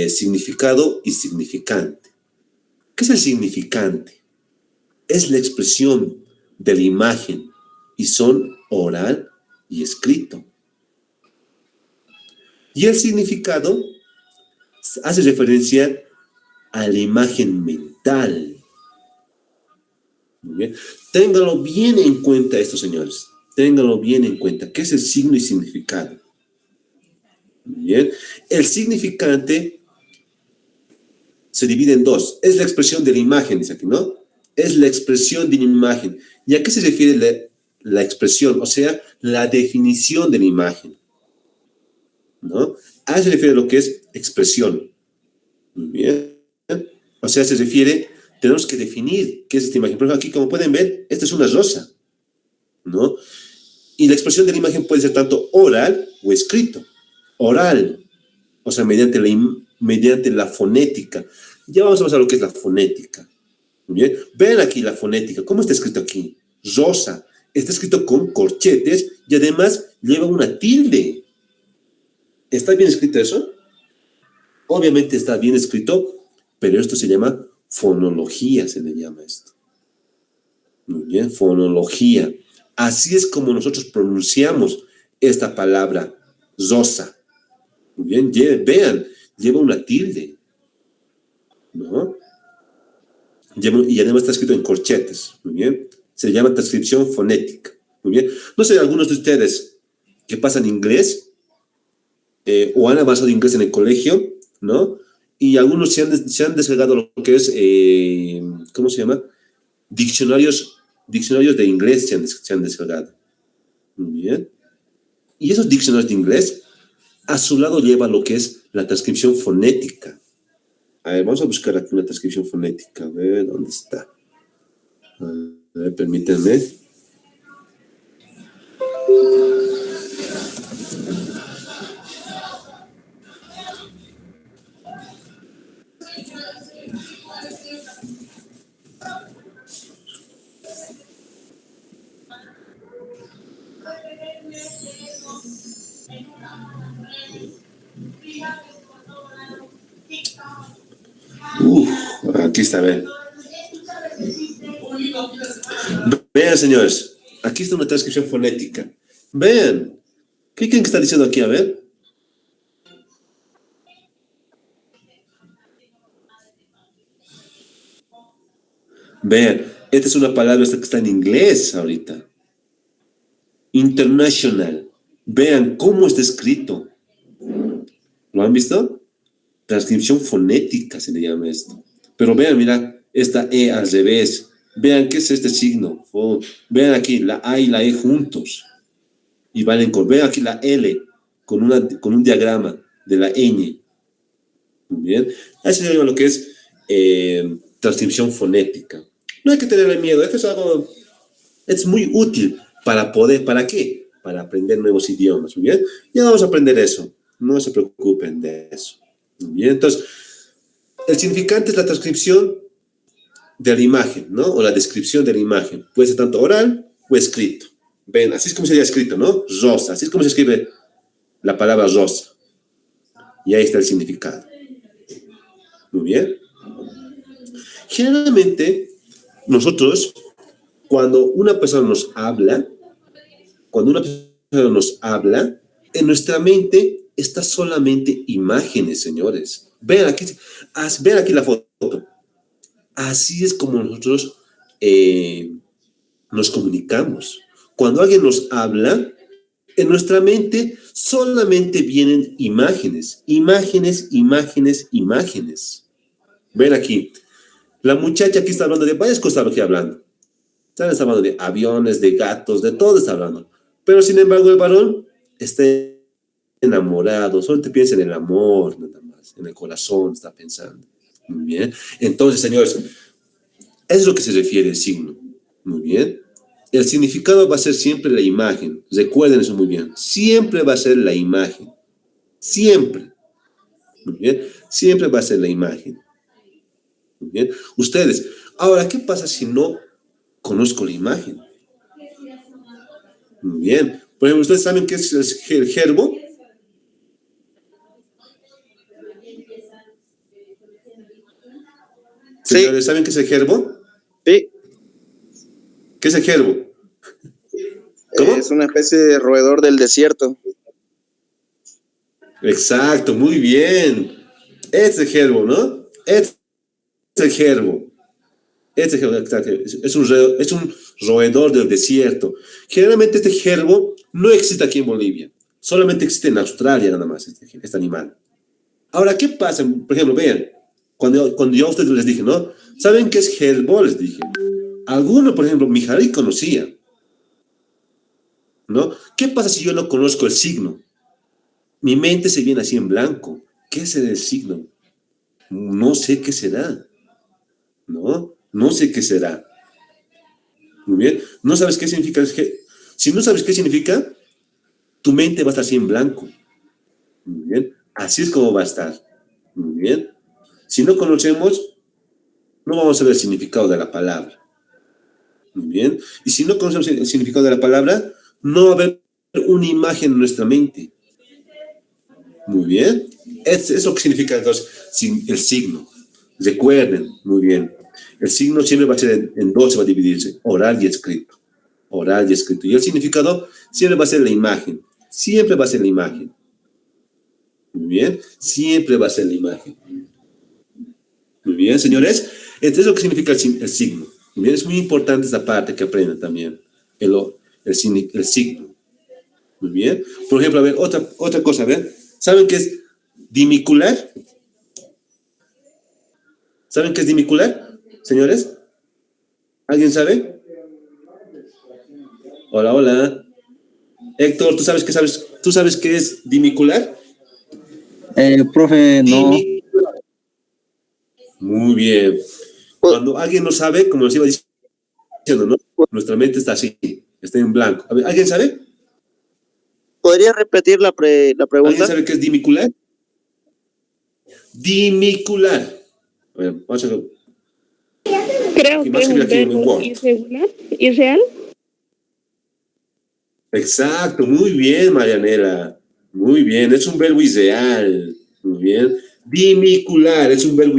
significado y significante. ¿Qué es el significante? Es la expresión de la imagen y son oral y escrito. Y el significado hace referencia a la imagen mental. Muy bien. Ténganlo bien en cuenta esto, señores. Ténganlo bien en cuenta. ¿Qué es el signo y significado? Muy bien. El significante se divide en dos. Es la expresión de la imagen, dice aquí, ¿no? Es la expresión de una imagen. ¿Y a qué se refiere la expresión? O sea, la definición de la imagen, ¿no? A eso se refiere lo que es expresión. Muy bien. O sea, se refiere, tenemos que definir qué es esta imagen. Por ejemplo, aquí, como pueden ver, esta es una rosa, ¿no? Y la expresión de la imagen puede ser tanto oral o escrito. Oral, o sea, mediante la fonética. Ya vamos a pasar a lo que es la fonética. Muy bien. Vean aquí la fonética. ¿Cómo está escrito aquí? Rosa. Está escrito con corchetes y además lleva una tilde. ¿Está bien escrito eso? Obviamente está bien escrito, pero esto se llama fonología, se le llama esto. Muy bien, fonología. Así es como nosotros pronunciamos esta palabra, rosa. Muy bien, vean, lleva una tilde, ¿no? Y además está escrito en corchetes, muy bien. Se llama transcripción fonética, muy bien. No sé, algunos de ustedes que pasan inglés o han avanzado inglés en el colegio, ¿no? Y algunos se han descargado lo que es, ¿cómo se llama? Diccionarios de inglés se han descargado. Muy bien. Y esos diccionarios de inglés, a su lado lleva lo que es la transcripción fonética. A ver, vamos a buscar aquí una transcripción fonética. A ver, ¿dónde está? A ver, permítanme. Aquí está, ven. Vean, señores. Aquí está una transcripción fonética. Vean. ¿Qué creen que está diciendo aquí? A ver. Vean. Esta es una palabra que está en inglés ahorita. International. Vean cómo está escrito. ¿Lo han visto? Transcripción fonética se le llama esto. Pero vean, mira, esta E al revés. Vean qué es este signo. Oh, vean aquí la A y la E juntos. Y valen con. Vean aquí la L con un diagrama de la ñ. Muy bien. Eso se llama lo que es transcripción fonética. No hay que tenerle miedo. Esto es algo. Es muy útil para poder. ¿Para qué? Para aprender nuevos idiomas. Muy bien. Ya vamos a aprender eso. No se preocupen de eso. Muy bien. Entonces, el significante es la transcripción de la imagen, ¿no? O la descripción de la imagen. Puede ser tanto oral o escrito. Ven, así es como sería escrito, ¿no? Rosa. Así es como se escribe la palabra rosa. Y ahí está el significado. Muy bien. Generalmente, nosotros, cuando una persona nos habla, en nuestra mente está solamente imágenes, señores. Vean aquí la foto. Así es como nosotros nos comunicamos. Cuando alguien nos habla, en nuestra mente solamente vienen imágenes. Ven aquí. La muchacha aquí está hablando de varias cosas aquí hablando. Está hablando de aviones, de gatos, de todo está hablando. Pero sin embargo el varón está enamorado, solamente piensa en el amor, nada más, en el corazón está pensando. Muy bien. Entonces, señores, es lo que se refiere el signo. Muy bien. El significado va a ser siempre la imagen. Recuerden eso muy bien. Siempre va a ser la imagen. Siempre. Muy bien. Siempre va a ser la imagen. Muy bien. Ustedes, ahora, ¿qué pasa si no conozco la imagen? Muy bien. Por ejemplo, ¿ustedes saben qué es el gerbo?
Sí.
Señores, ¿saben qué es el gerbo?
Sí,
¿Qué es el gerbo? ¿Cómo?
es una especie de roedor del desierto.
Exacto, muy bien. Es el gerbo, ¿no? Es el gerbo. Es el gerbo, exacto. Es un roedor del desierto. Generalmente este gerbo no existe aquí en Bolivia. Solamente existe en Australia nada más este animal. Ahora, ¿qué pasa? Por ejemplo, vean, cuando yo a ustedes les dije, ¿no? ¿Saben qué es gerbo? Les dije. Alguno, por ejemplo, Mijarí conocía, ¿no? ¿Qué pasa si yo no conozco el signo? Mi mente se viene así en blanco. ¿Qué será el signo? No sé qué será, ¿no? No sé qué será. Muy bien. ¿No sabes qué significa? Si no sabes qué significa, tu mente va a estar así en blanco. Muy bien. Así es como va a estar. Muy bien. Si no conocemos, no vamos a ver el significado de la palabra. Muy bien. Y si no conocemos el significado de la palabra, no va a haber una imagen en nuestra mente. Muy bien. Es lo que significa entonces el signo. Recuerden, muy bien. El signo siempre va a ser en dos, se va a dividirse, oral y escrito. Oral y escrito. Y el significado siempre va a ser la imagen. Siempre va a ser la imagen. Muy bien. Siempre va a ser la imagen. Muy bien, señores. Esto es lo que significa el signo. Muy bien. Es muy importante esta parte que aprendan también. El signo. Muy bien. Por ejemplo, a ver, otra cosa, a ver. ¿Saben qué es dimicular? ¿Saben qué es dimicular, señores? ¿Alguien sabe? Hola, hola. Héctor, ¿tú sabes qué es dimicular?
Profe, no.
Muy bien. Cuando alguien no sabe, como les iba diciendo, ¿no? Nuestra mente está así, está en blanco. A ver, ¿alguien sabe?
¿Podría repetir la
¿Alguien
pregunta?
sabe qué es dimicular? Dimicular. A ver, vamos a ver.
Creo
Aquí,
que
más
es
que
un
aquí en
verbo
Word.
irregular, irreal.
Exacto, muy bien, Marianela. Muy bien, es un verbo ideal. Muy bien. Dimicular, es un verbo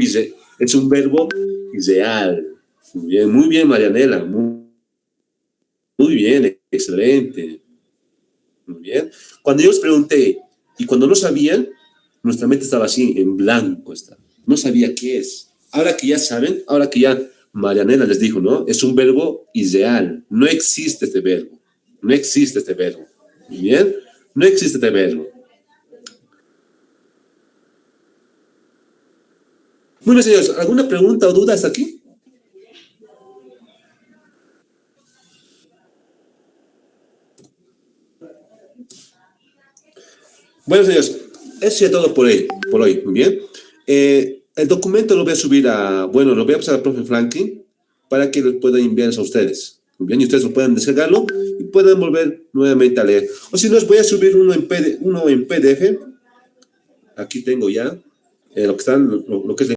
ideal. Muy bien, Marianela. Muy bien, excelente. Muy bien. Cuando yo les pregunté y cuando no sabían, nuestra mente estaba así, en blanco. No sabía qué es. Ahora que ya saben, ahora que ya Marianela les dijo, ¿no? Es un verbo ideal. No existe este verbo. No existe este verbo. Muy bien. No existe este verbo. Muy bien, señores. ¿Alguna pregunta o duda hasta aquí? Bueno, señores, eso sería todo por hoy. Muy bien. El documento lo voy a subir lo voy a pasar al profe Franklin para que lo pueda enviar a ustedes. Muy bien, y ustedes lo puedan descargarlo y puedan volver nuevamente a leer. O si no, les voy a subir uno en PDF. Aquí tengo ya lo que es